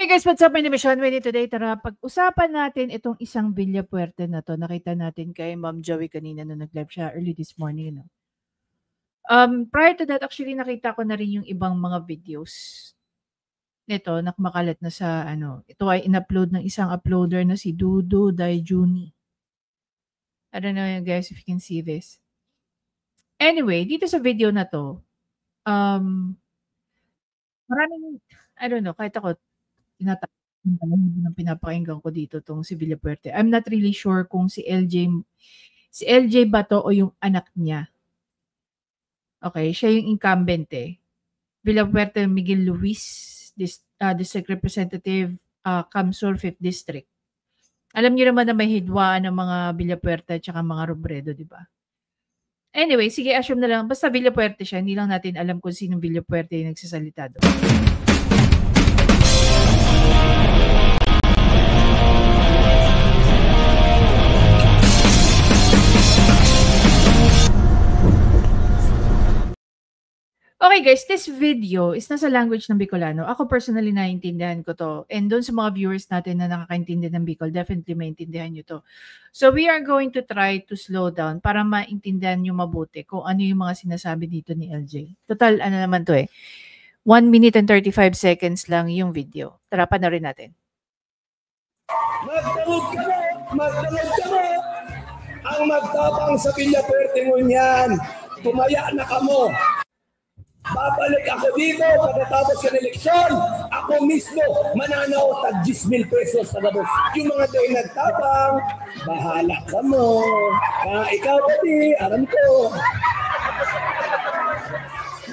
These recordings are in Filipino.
Hey guys, what's up? My name is Sean Winnie. Today, tara, pag-usapan natin itong isang Villapuerte na to. Nakita natin kay Ma'am Joey kanina nung nag-live siya early this morning. No? Prior to that, actually nakita ko na rin yung ibang mga videos nito na kumakalat na sa ito ay in-upload ng isang uploader na si Dudu Daijuni. I don't know guys if you can see this. Anyway, dito sa video na to, maraming, I don't know, kahit ako, ng pinapakinggan ko dito tong si Villapuerte. I'm not really sure kung si LJ ba to o yung anak niya. Okay, siya yung incumbent eh. Villapuerte Miguel Luis, District Representative, Camsor 5th District. Alam niyo naman na may hidwaan ng mga Villapuerte at saka mga Robredo, di ba? Anyway, sige, assume na lang. Basta Villapuerte siya, hindi lang natin alam kung sinong Villapuerte yung nagsasalita doon. Okay guys, this video is nasa language ng Bicolano. Ako personally naiintindihan ko to. And doon sa mga viewers natin na nakakaintindi ng Bicol, definitely maintindihan nyo to. So we are going to try to slow down para maintindihan nyo mabuti kung ano yung mga sinasabi dito ni LJ. Total, ano naman to 1 minute and 35 seconds lang yung video. Tara, panoorin natin. Magtawag kami! Ang magtapang sa Villapuerte mo niyan, tumaya na kamo. Babalik ako dito pagkatapos ng eleksyon. Ako mismo mananaw tag 10,000 pesos sa gabos. Yung mga tayo nagtapang, bahala ka mo. Ikaw pati, aram ko.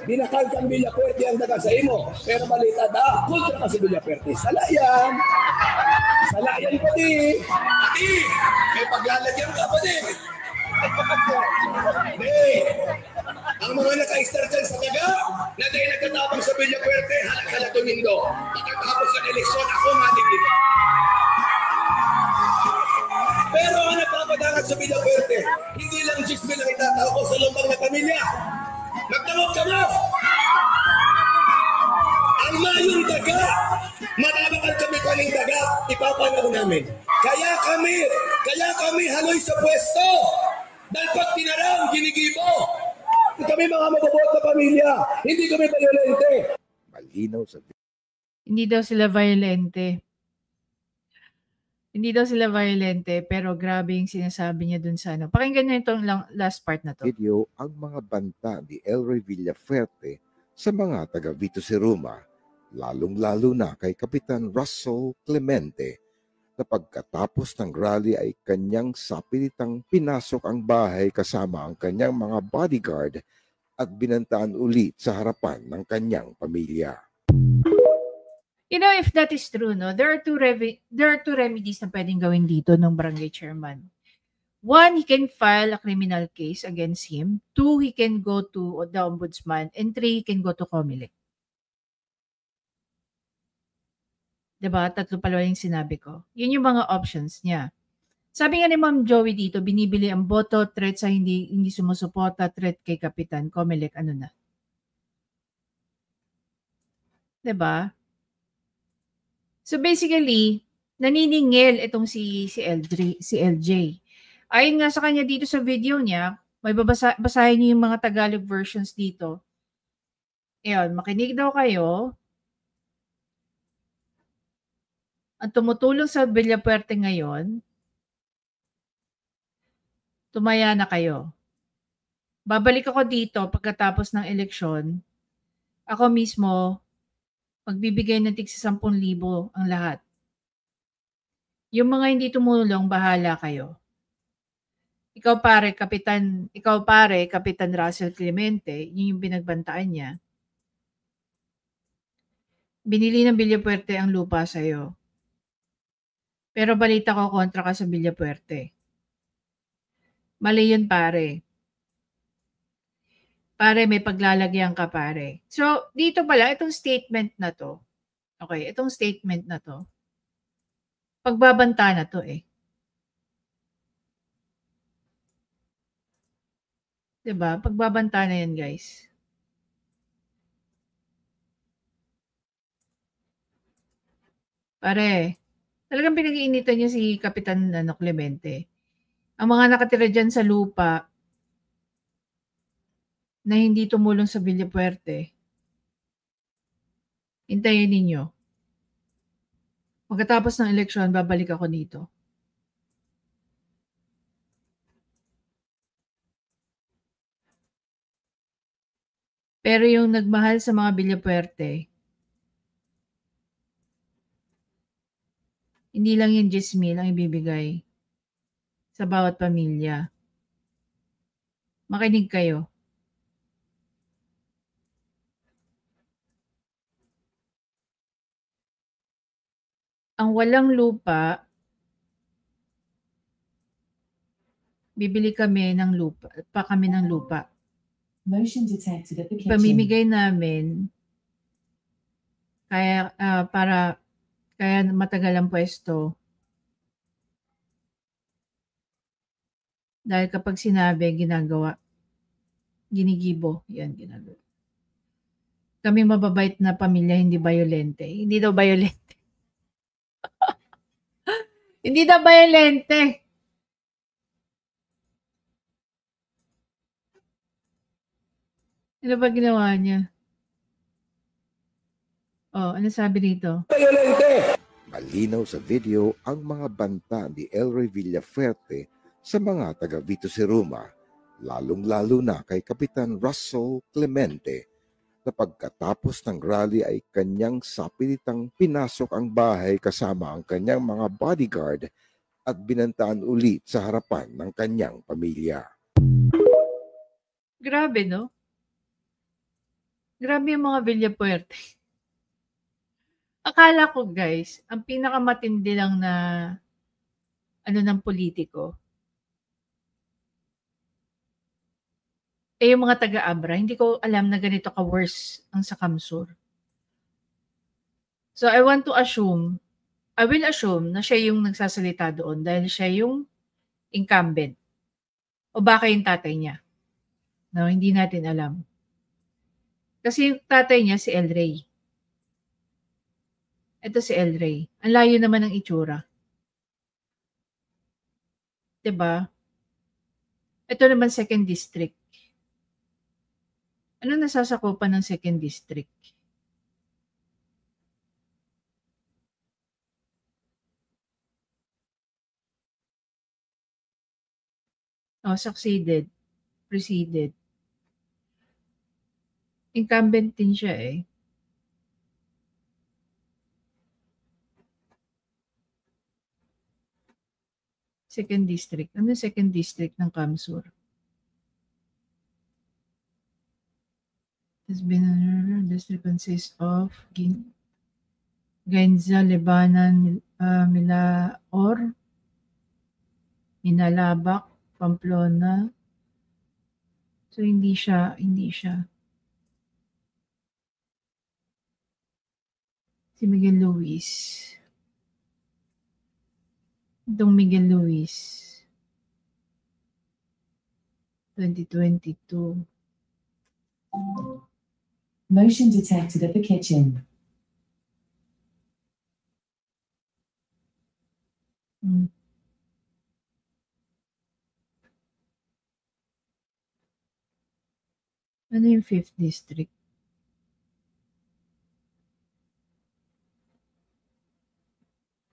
Binakal kang Villapuerte ang daga sa imo. Pero balita da, kontra ka si Villapuerte. Salayan. Salayan pati. Pati, may paglalagyan ka pati. Ang mga naka-star dyan sa taga, na dahil nagtatapang sa Villapuerte, halakala tumindo. Pagkatapos ng eleksyon, ako matigil. Pero ang nagpapadangat sa Villapuerte, hindi lang 10,000 lang itatao ko sa lumbang na pamilya. Magtawag ka mo! Ang mayong daga, matabakal kami kaning daga, ipapanaw namin. Kaya kami haloy sa pwesto. Dahil pag tinarang, ginigibo. Kami mga mababot na pamilya. Hindi kami violente. Malinaw sa Hindi daw sila violente. Hindi daw sila violente, pero grabe yung sinasabi niya dun sa ano. Pakinggan niyo itong last part na to. video ang mga banta ni Elroy Villafuerte sa mga taga Vito Seruma, lalong-lalo na kay Kapitan Russell Clemente, na pagkatapos ng rally ay kanyang sapilitang pinasok ang bahay kasama ang kanyang mga bodyguard at binantaan ulit sa harapan ng kanyang pamilya. You know, if that is true, no, there are two remedies na pwedeng gawin dito ng barangay chairman. One, he can file a criminal case against him. Two, he can go to the ombudsman. And three, he can go to COMELEC. Diba? Tatlo pala yung sinabi ko. Yun yung mga options niya. Sabi nga ni Ma'am Joey dito, binibili ang boto, threat sa hindi sumusuporta, threat kay Kapitan, COMELEC, ano na. Diba? So basically, naniningil itong si LJ. Ayon nga sa kanya dito sa video niya, may basahin niyo yung mga Tagalog versions dito. Ayan, makinig daw kayo. Ang tumutulong sa Villapuerte ngayon, tumaya na kayo. Babalik ako dito pagkatapos ng eleksyon. Ako mismo, magbibigay ng tig 10,000 ang lahat. Yung mga hindi tumulong, bahala kayo. Ikaw pare, Kapitan Russell Clemente, yun yung binagbantaan niya. Binili ng Villapuerte ang lupa sa'yo. Pero balita ko kontra ka sa Villapuerte. Mali yun pare. Pare, may paglalagyan ka pare. So, dito pala, itong statement na to. Okay, itong statement na to. Pagbabanta na to eh. Diba? Pagbabanta na yan guys. Pare, talagang pinag-iinitan niya si Kapitan Clemente. Ang mga nakatira dyan sa lupa na hindi tumulong sa Villapuerte, hintayin ninyo. Pagkatapos ng eleksyon, babalik ako dito. Pero yung nagmahal sa mga Villapuerte, hindi lang yung 10,000 ang ibibigay sa bawat pamilya. Makinig kayo. Ang walang lupa, bibili kami ng lupa, ng lupa. Motion detected at the kitchen. Pamimigay namin kaya kaya matagal ang pwesto. Dahil kapag sinabi, ginagawa. Ginigibo. Yan, ginagawa. Kami mababait na pamilya, hindi violente. Hindi daw violente. Hindi daw violente. Ano ba ginawa niya? Oh, ano sabi dito? Violente! Malinaw sa video ang mga banta ni El Rey Villafuerte sa mga taga Vito Seruma, lalong-lalo na kay Kapitan Russell Clemente, na pagkatapos ng rally ay kanyang sapilitang pinasok ang bahay kasama ang kanyang mga bodyguard at binantaan ulit sa harapan ng kanyang pamilya. Grabe, no? Grabe yung mga Villapuerte. Akala ko, guys, ang pinakamatindi lang na ng politiko, yung mga taga-Abra. Hindi ko alam na ganito ka-worse ang sa Kamsur. So, I will assume na siya yung nagsasalita doon dahil siya yung incumbent. O baka yung tatay niya. No, hindi natin alam. Kasi yung tatay niya si El Rey. Ito si El Rey. Ang layo naman ng itsura. 'Di ba? Ito naman 2nd District. Ano nasasakupan ng 2nd District? Oh, succeeded. Preceded. Incumbent din siya eh. Second District. Ano 2nd District ng Kamsur? Has been district consists of Gainza, Lebanon, Milaor, Minalabak, Pamplona. So hindi siya. Si Miguel Luis. Itong Miguel Luis. 2022. Motion detected at the kitchen. Ano yung 5th District?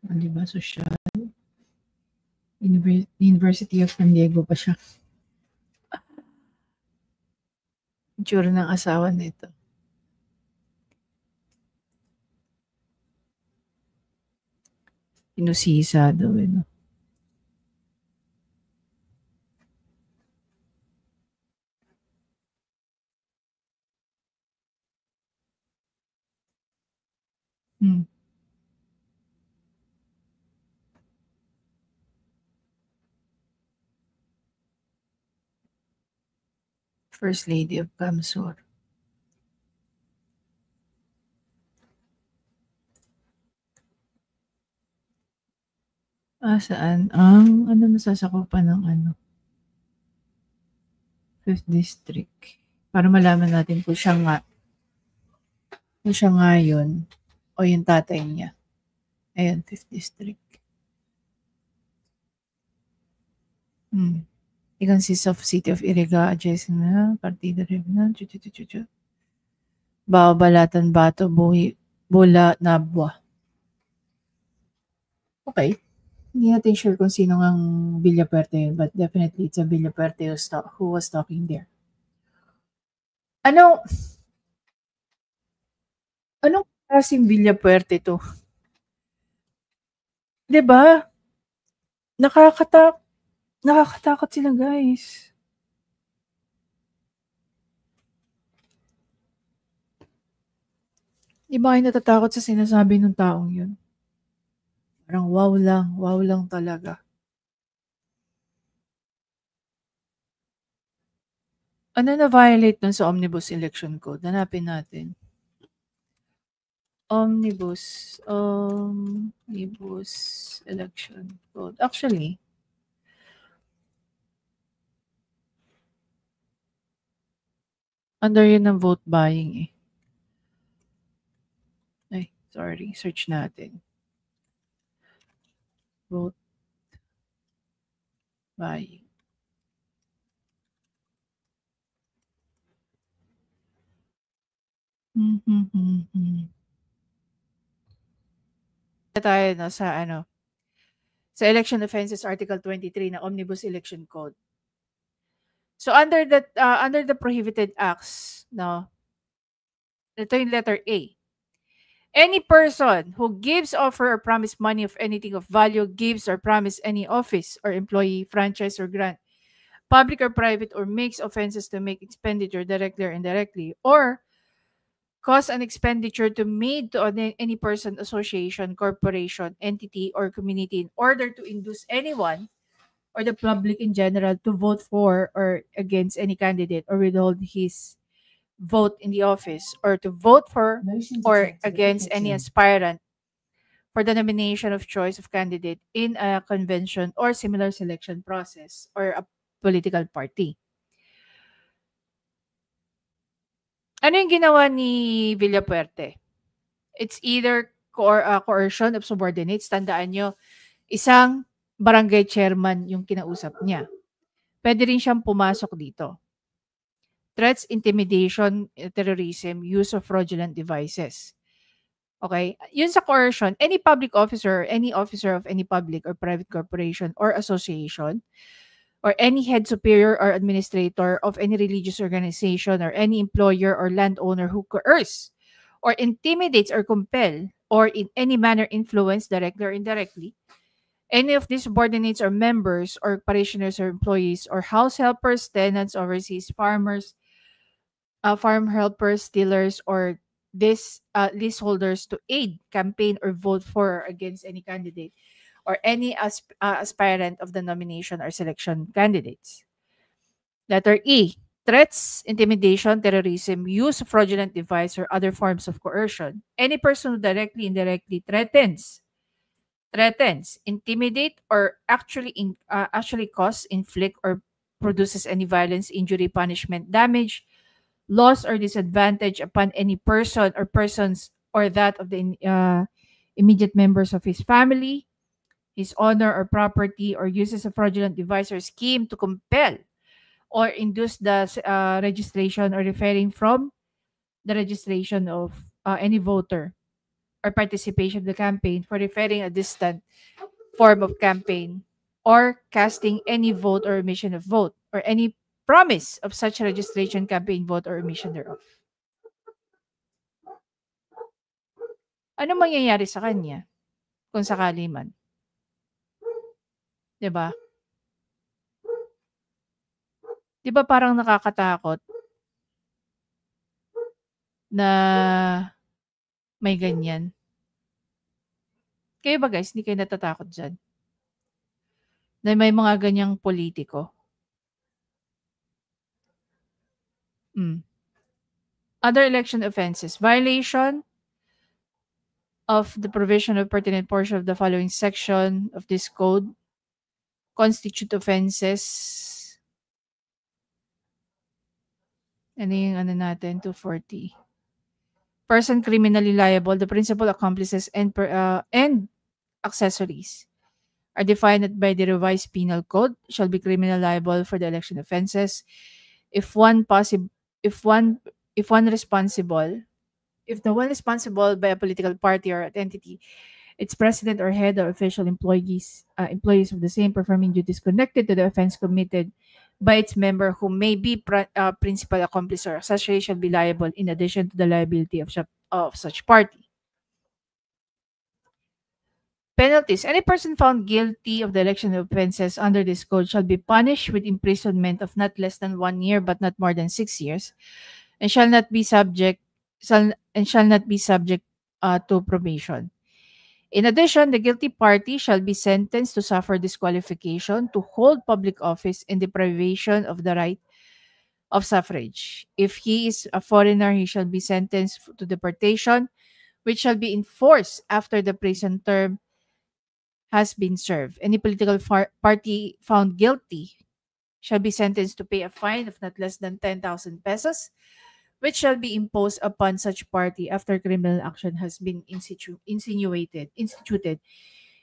Diba, social? University of San Diego pa siya. Itsura ng asawa nito. Pinusisa daw, no? First Lady of Kamsur. Saan? Ang nasasakupan ng 5th District. Para malaman natin kung siya nga yun o yung tatay niya. Ayan, 5th District. It consists of City of Iriga, adjacent na, Partida River, Balatan, Bato, Bula, Nabwa. Okay. Hindi natin sure kung sino ang Villapuerte yun, but definitely it's a Villapuerte who was talking there. Anong klaseng Villapuerte to? 'Di ba? Nakakatakot sila, guys. Di ba kayo natatakot sa sinasabi ng taong yun? Parang wow lang talaga. Ano na-violate nun sa Omnibus Election Code? Hanapin natin. Omnibus Election Code. Actually, under yun ng vote buying eh. Ay, sorry. Search natin. Vote buying. Tayo no, sa Election Offenses Article 23 ng Omnibus Election Code. So under the prohibited acts, no, ito yung letter A. Any person who gives, offer, or promise money of anything of value, gives or promise any office or employee, franchise, or grant, public or private, or makes offenses to make expenditure directly or indirectly, or cause an expenditure to made to any person, association, corporation, entity, or community in order to induce anyone or the public in general to vote for or against any candidate or withhold his vote in the office, or to vote for or against any aspirant for the nomination of choice of candidate in a convention or similar selection process or a political party. Ano yung ginawa ni Villapuerte? It's either coercion of subordinates. Tandaan nyo, isang barangay chairman yung kinausap niya. Pwede rin siyang pumasok dito. Threats, intimidation, terrorism, use of fraudulent devices. Okay? Yun sa coercion, any public officer or any officer of any public or private corporation or association or any head superior or administrator of any religious organization or any employer or landowner who coerce or intimidates or compel or in any manner influence directly or indirectly any of these subordinates or members or parishioners or employees or house helpers, tenants, overseas farmers, farm helpers, dealers, or this leaseholders to aid, campaign, or vote for or against any candidate or any aspirant of the nomination or selection candidates. Letter E, threats, intimidation, terrorism, use of fraudulent device, or other forms of coercion. Any person who directly, indirectly threatens, intimidate, or actually cause, inflict, or produces any violence, injury, punishment, damage, loss, or disadvantage upon any person or persons or that of the immediate members of his family, his honor or property, or uses a fraudulent device or scheme to compel or induce the registration or referring from the registration of any voter or participation of the campaign for referring a distant form of campaign or casting any vote or omission of vote or any promise of such registration, campaign, vote, or omission thereof. Ano mangyayari sa kanya kung sakali man? 'Di ba? 'Di ba parang nakakatakot na may ganyan? Kayo ba guys, hindi kayo natatakot dyan? Na may mga ganyang politiko? Other election offenses. Violation of the provision of pertinent portion of the following section of this code constitute offenses. Ano yung natin? 240. Person criminally liable, the principal accomplices and accessories are defined by the revised penal code shall be criminal liable for the election offenses if if one responsible if the one responsible by a political party or entity, its president or head or official employees of the same performing duties connected to the offense committed by its member who may be principal accomplice or accessory shall be liable in addition to the liability of such party. Penalties. Any person found guilty of the election offenses under this code shall be punished with imprisonment of not less than 1 year but not more than 6 years, and shall not be subject to probation. In addition, the guilty party shall be sentenced to suffer disqualification to hold public office and deprivation of the right of suffrage. If he is a foreigner, he shall be sentenced to deportation, which shall be enforced after the prison term has been served. Any political party found guilty shall be sentenced to pay a fine of not less than 10,000 pesos, which shall be imposed upon such party after criminal action has been instituted,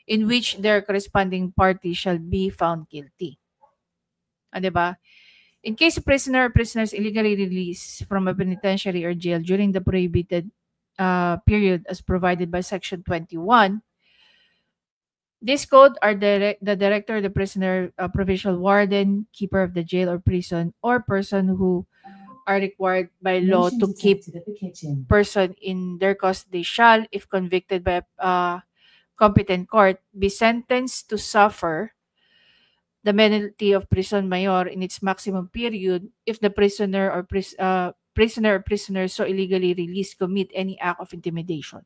in which their corresponding party shall be found guilty. Diba? In case a prisoner or prisoners illegally released from a penitentiary or jail during the prohibited period as provided by Section 21, this code are the director, the prisoner, provincial warden, keeper of the jail or prison, or person who are required by law Motion to keep detected at the kitchen. person in their custody shall, if convicted by a competent court, be sentenced to suffer the penalty of prison mayor in its maximum period if the prisoner or prisoners so illegally released commit any act of intimidation.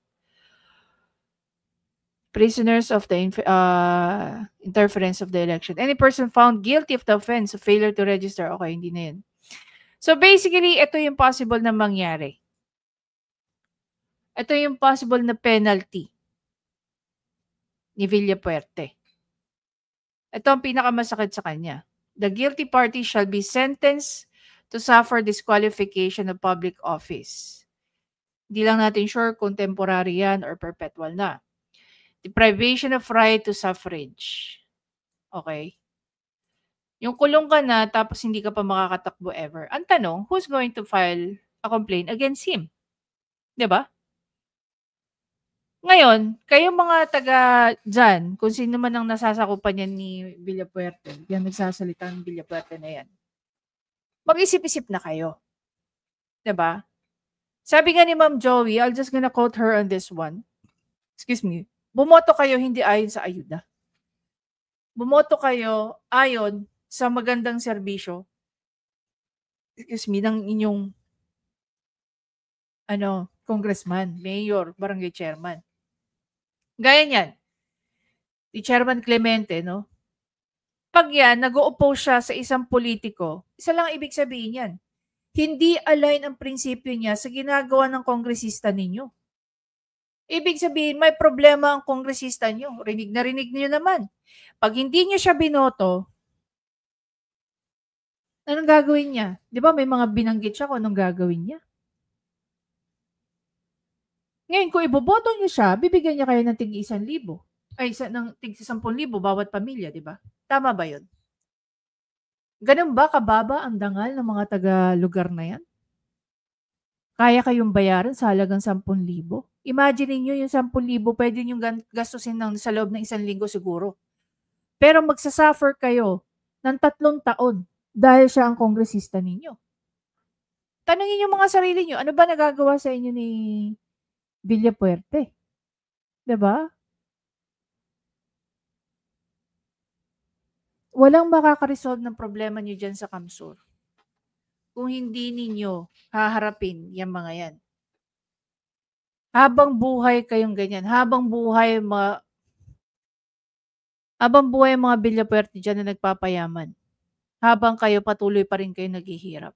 Prisoners of the interference of the election. Any person found guilty of the offense of failure to register. Okay, hindi na yun. So basically, ito yung possible na mangyari. Ito yung possible na penalty ni Villapuerte. Ito ang pinakamasakit sa kanya. The guilty party shall be sentenced to suffer disqualification of public office. Hindi lang natin sure kung temporary yan or perpetual na. Deprivation of right to suffrage. Okay? Yung kulong ka na tapos hindi ka pa makakatakbo ever. Ang tanong, who's going to file a complaint against him? 'Di ba? Ngayon, kayong mga taga dyan, kung sino man ang nasasakupan yan ni Villapuerte, yan nagsasalita ng Villapuerte na yan, mag-isip-isip na kayo. 'Di ba? Sabi nga ni Ma'am Joey, I'll just gonna quote her on this one. Excuse me. Bumoto kayo hindi ayon sa ayuda. Bumoto kayo ayon sa magandang serbisyo. Excuse me, ng inyong congressman, mayor, barangay chairman. Gaya niyan. Si Chairman Clemente, no? Pag yan, nag-o-oppose siya sa isang politiko, isa lang ibig sabihin yan. Hindi align ang prinsipyo niya sa ginagawa ng kongresista ninyo. Ibig sabihin, may problema ang kongresista nyo. Rinig nyo naman. Pag hindi nyo siya binoto, anong gagawin niya? Di ba may mga binanggit siya kung anong gagawin niya? Ngayon, kung iboboto niyo siya, bibigyan niya kayo ng tig-1,000. Ay, ng tig-10,000 bawat pamilya, di ba? Tama ba yun? Ganun ba kababa ang dangal ng mga taga-lugar na yan? Kaya kayong bayaran sa halagang 10,000? Imagine niyo yung 10,000, pwede nyo gastusin sa loob ng 1 linggo siguro. Pero magsasuffer kayo ng 3 taon dahil siya ang kongresista ninyo. Tanungin niyo mga sarili niyo, ano ba nagagawa sa inyo ni Villapuerte? 'Di ba? Walang makaka-resolve ng problema niyo diyan sa Kamsur kung hindi ninyo haharapin yung mga yan. Habang buhay kayong ganyan, habang buhay mga Villapuerte dyan na nagpapayaman, habang kayo patuloy pa rin kayo naghihirap.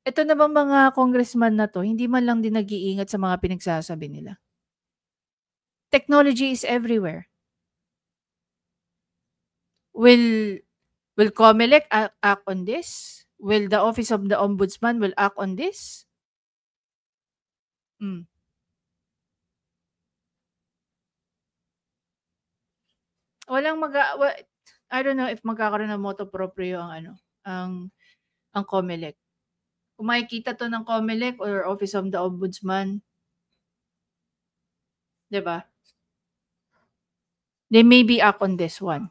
Ito namang mga congressman na to, hindi man lang din nag-iingat sa mga pinagsasabi nila. Technology is everywhere. Will COMELEC act on this? Will the Office of the Ombudsman will act on this? Walang I don't know if magkakaroon ng moto proprio ang COMELEC. Kung makikita to ng COMELEC or Office of the Ombudsman, 'di ba? They maybe act on this one.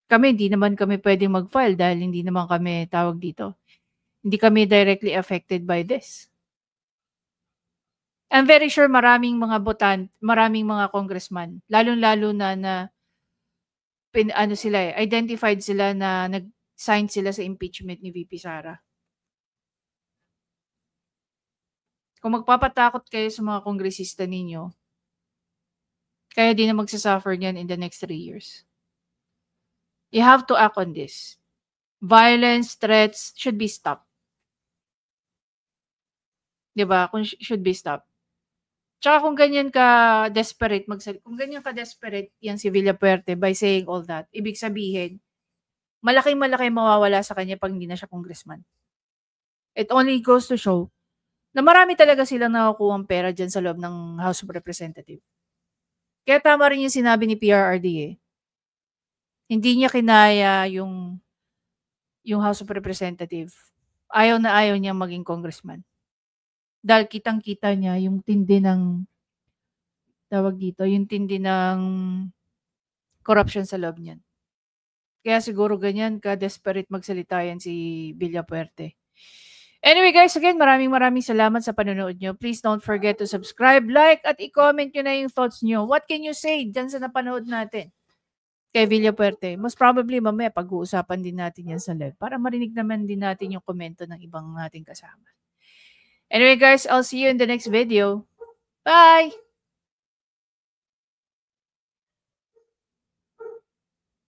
Kami, hindi naman kami pwedeng mag-file dahil hindi naman kami tawag dito. Hindi kami directly affected by this. I'm very sure maraming mga maraming mga congressman, lalong-lalo na identified sila na nag-sign sila sa impeachment ni VP Sara. Kung magpapatakot kayo sa mga kongresista ninyo, kaya din na magsasuffer niyan in the next 3 years. You have to act on this. Violence, threats should be stopped. Diba? Should be stopped. Tsaka kung ganyan ka-desperate, kung ganyan ka-desperate yan si Villapuerte by saying all that, ibig sabihin, malaking-malaki mawawala sa kanya pag hindi na siya congressman. It only goes to show na marami talaga silang nakukuhang pera dyan sa loob ng House of Representatives. Kaya tama rin yung sinabi ni PRRD eh. Hindi niya kinaya yung House of Representatives. Ayaw na ayaw niya maging congressman. Dahil kitang-kita niya yung tindi ng yung tindi ng corruption sa loob niyan. Kaya siguro ganyan ka-desperate magsalita yan si Villapuerte. Anyway guys, again, maraming salamat sa panonood nyo. Please don't forget to subscribe, like, at i-comment nyo na yung thoughts nyo. What can you say dyan sa napanood natin kay Villapuerte? Most probably, mamaya pag-uusapan din natin yan sa live para marinig naman din natin yung komento ng ibang nating kasama. Anyway guys, I'll see you in the next video. Bye!